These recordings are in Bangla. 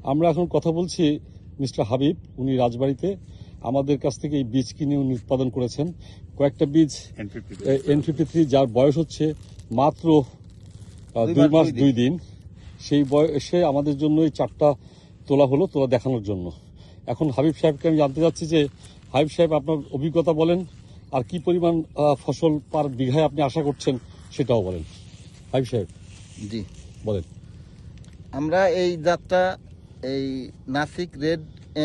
আমরা এখন কথা বলছি মিস্টার হাবিব, উনি রাজবাড়িতে আমাদের কাছ থেকে এই বীজ কিনে উনি উৎপাদন করেছেন। কয়েকটা বীজ N53 যার বয়স হচ্ছে মাত্র 2 মাস 2 দিন। সেই বয়সে আমাদের জন্য এই 4টা তোলা দেখানোর জন্য। এখন হাবিব সাহেবকে আমি জানতে চাচ্ছি যে হাবিব সাহেব, আপনার অভিজ্ঞতা বলেন, আর কি পরিমাণ ফসল পার বিঘায় আপনি আশা করছেন সেটাও বলেন। হাবিব সাহেব জি বলেন। আমরা এই জাতটা এই নাসিক রেড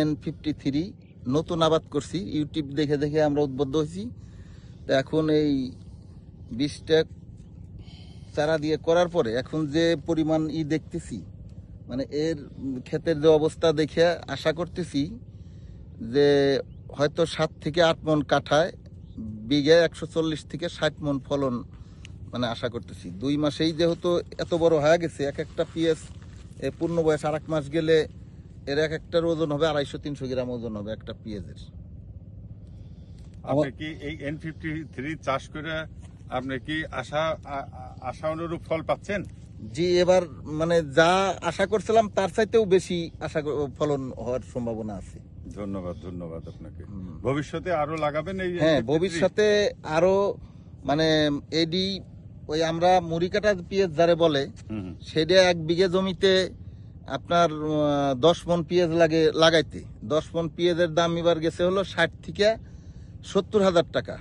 N53 নতুন আবাদ করছি, ইউটিউব দেখে দেখে আমরা উদ্বুদ্ধ হয়েছি। তো এখন এই বীজটা চারা দিয়ে করার পরে এখন যে পরিমাণ দেখতেছি, মানে এর ক্ষেতের যে অবস্থা দেখে আশা করতেছি যে হয়তো 7 থেকে 8 মন কাঠায় বিঘে 140 থেকে 60 মন ফলন মানে আশা করতেছি। 2 মাসেই যেহেতু এত বড় হয়ে গেছে, এক একটা পিএস পূর্ণ বয়স 1 মাস গেলে এর এক একটার ওজন হবে 250-300 গ্রাম ওজন হবে একটা পিএসের। আপনি কি এই N53 চাষ করে আপনি কি আশা অনুরূপ ফল পাচ্ছেন? জি, এবার মানে যা আশা করছিলাম তার চাইতেও বেশি ফলন হওয়ার সম্ভাবনা আছে। ধন্যবাদ আপনাকে। ভবিষ্যতে আরো লাগাবেন এই? হ্যাঁ, ভবিষ্যতে আরো মানে এডি ওই আমরা মুড়ি কাটা পেঁয়াজ যারে বলে সেটা 1 বিঘে জমিতে আপনার 10 মন পেঁয়াজ লাগাইতে 10 মন পেঁয়াজের দাম এবার গেছে হলো 60 থেকে 70 হাজার টাকা।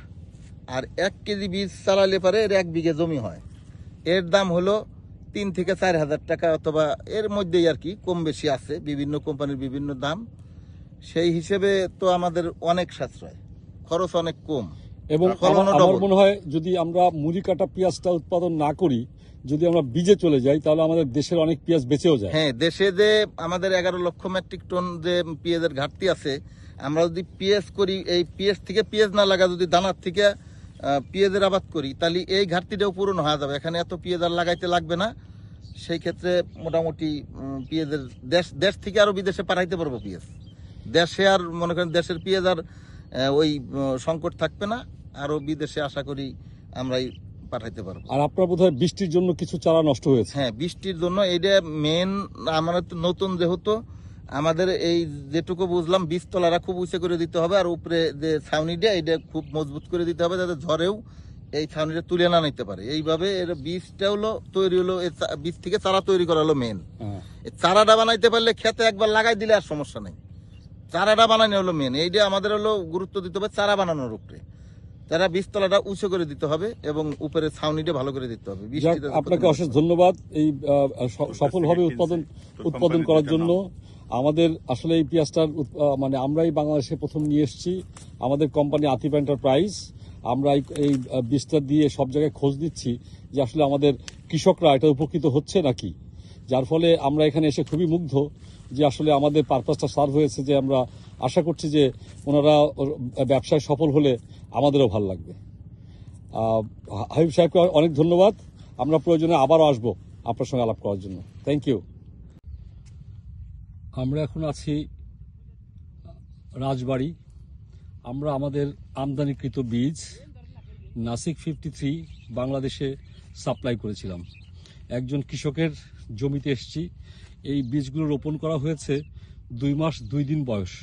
আর 1 কেজি বীজ চালালে পারে এর 1 বিঘে জমি হয়, এর দাম হলো 3 থেকে 4 হাজার টাকা, অথবা এর মধ্যেই আর কি, কম বেশি আছে, বিভিন্ন কোম্পানির বিভিন্ন দাম। সেই হিসেবে তো আমাদের অনেক সাশ্রয়, খরচ অনেক কম। এবং আমার মনে হয় যদি আমরা মুড়ি কাটা পেঁয়াজটা উৎপাদন না করি, যদি আমরা বীজে চলে যাই, তাহলে আমাদের দেশের অনেক পেঁয়াজ বেঁচেও যায়। হ্যাঁ, দেশে যে আমাদের 11 লক্ষ মেট্রিক টন যে পেঁয়াজের ঘাটতি আছে, আমরা যদি পেঁয়াজ করি, এই পেঁয়াজ থেকে পেঁয়াজ না লাগা যদি দানার থেকে পেঁয়াজের আবাদ করি, তাহলে এই ঘাটতিটাও পূরণ হয়ে যাবে। এখানে এত পেঁয়াজ আর লাগাইতে লাগবে না। সেই ক্ষেত্রে মোটামুটি পেঁয়াজের দেশ থেকে আরো বিদেশে পাঠাইতে পারবো পেঁয়াজ। দেশে আর মনে করেন দেশের পেঁয়াজ আর ওই সংকট থাকবে না, আরো বিদেশে আশা করি আমরাই পাঠাইতে পারবো। আর আপনার বোধহয় বৃষ্টির জন্য কিছু চারা নষ্ট হয়েছে? হ্যাঁ, বৃষ্টির জন্য এটা মেন। আমাদের নতুন যেহেতু আমাদের এই যেটুকু বুঝলাম, বীজতলারা খুব উঁচু করে দিতে হবে, আর উপরে যে ছাউনিটা এটা খুব মজবুত করে দিতে হবে, যাতে ঝড়েও এই ছাউনিটা তুলে না নিতে পারে। এইভাবে এর বীজটা হলো তৈরি হলো, বীজ থেকে চারা তৈরি করা হলো মেন। চারাটা বানাইতে পারলে খেতে একবার লাগাই দিলে আর সমস্যা নেই, চারাটা বানানো হলো মেন। এইটা আমাদের হলো গুরুত্ব দিতে হবে চারা বানানোর উপরে। তারা বীজতলাটা উঁচু করে দিতে হবে এবং উপরে ছাউনিটা ভালো করে দিতে হবে। আপনাকে অশেষ ধন্যবাদ এই সফলভাবে উৎপাদন করার জন্য। আমাদের আসলে এই পেঁয়াজটার মানে আমরাই বাংলাদেশে প্রথম নিয়ে এসেছি, আমাদের কোম্পানি আতিফ এন্টারপ্রাইজ। আমরা এই বীজটা দিয়ে সব জায়গায় খোঁজ দিচ্ছি যে আসলে আমাদের কৃষকরা এটা উপকৃত হচ্ছে নাকি, যার ফলে আমরা এখানে এসে খুবই মুগ্ধ যে আসলে আমাদের পারপাসটা সার্ভ হয়েছে। যে আমরা আশা করছি যে ওনারা ব্যবসায় সফল হলে আমাদেরও ভালো লাগবে। হাবিব সাহেবকে অনেক ধন্যবাদ। আমরা প্রয়োজনে আবারও আসবো আপনার সঙ্গে আলাপ করার জন্য। Thank you. আমরা এখন আছি রাজবাড়ি। আমরা আমাদের আমদানিকৃত বীজ নাসিক 53 বাংলাদেশে সাপ্লাই করেছিলাম। একজন কৃষকের জমিতে এসেছি। এই বীজগুলো রোপণ করা হয়েছে 2 মাস 2 দিন বয়স,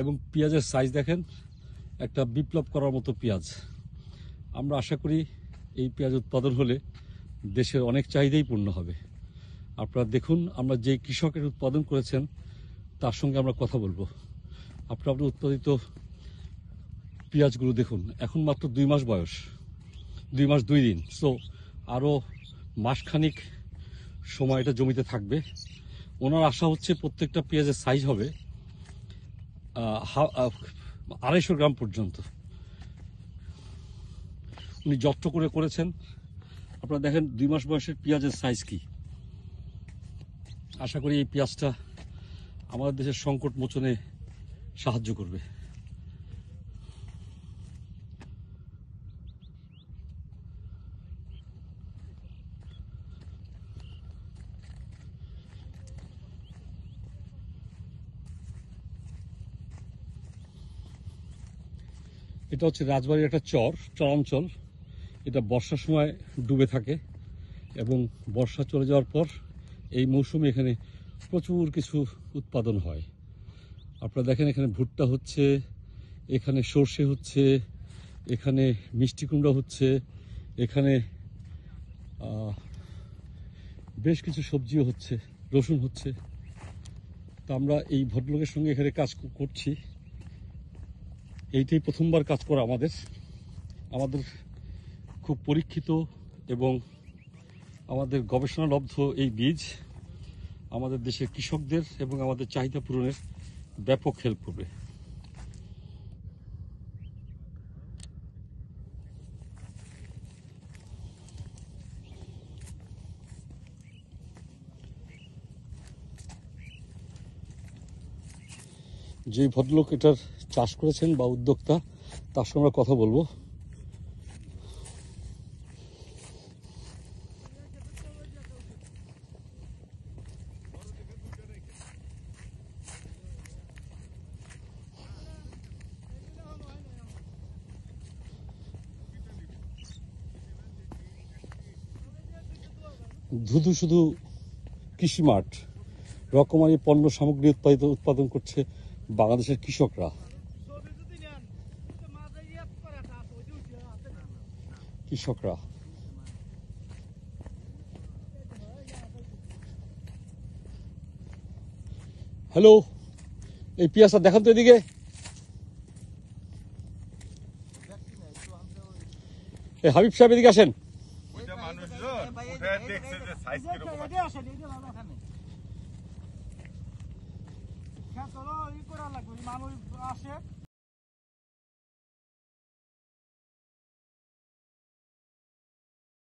এবং পেঁয়াজের সাইজ দেখেন, একটা বিপ্লব করার মতো পেঁয়াজ। আমরা আশা করি এই পেঁয়াজ উৎপাদন হলে দেশের অনেক চাহিদাই পূর্ণ হবে। আপনারা দেখুন, আমরা যে কৃষকের উৎপাদন করেছেন তার সঙ্গে আমরা কথা বলবো। আপনার উৎপাদিত পেঁয়াজগুলো দেখুন, এখন মাত্র 2 মাস বয়স, 2 মাস 2 দিন। সো আরও মাসখানিক সময় এটা জমিতে থাকবে। ওনার আশা হচ্ছে প্রত্যেকটা পেঁয়াজের সাইজ হবে 250 গ্রাম পর্যন্ত। উনি যত্ন করে করেছেন। আপনারা দেখেন 2 মাস বয়সের পেঁয়াজের সাইজ কি। আশা করি এই পেঁয়াজটা আমাদের দেশের সংকট মোচনে সাহায্য করবে। এটা হচ্ছে রাজবাড়ির একটা চরাঞ্চল। এটা বর্ষার সময় ডুবে থাকে এবং বর্ষা চলে যাওয়ার পর এই মৌসুমে এখানে প্রচুর কিছু উৎপাদন হয়। আপনারা দেখেন এখানে ভুট্টা হচ্ছে, এখানে সর্ষে হচ্ছে, এখানে মিষ্টি কুমড়া হচ্ছে, এখানে বেশ কিছু সবজিও হচ্ছে, রসুন হচ্ছে। তো আমরা এই ভদ্রলোকের সঙ্গে এখানে কাজ করছি। এইটাই প্রথমবার কাজ করা আমাদের খুব পরীক্ষিত এবং আমাদের গবেষণালব্ধ এই বীজ আমাদের দেশের কৃষকদের এবং আমাদের চাহিদা পূরণের ব্যাপক হেল্প করবে। যে ভদ্রলোক এটার চাষ করেছেন বা উদ্যোক্তা, তার সঙ্গে আমরা কথা বলবো। ধুধু শুধু কৃষি মাঠ, রকমারি পণ্য সামগ্রী উৎপাদন করছে বাংলাদেশের কৃষকরা। হ্যালো, এই পেঁয়াজটা দেখান তো এদিকে। এই হাবিব সাহেব এদিকে আসেন। ওইটা মানুষজন উঠে দেখছে যে সাইজ কিরকম আছে। মানুষ আসে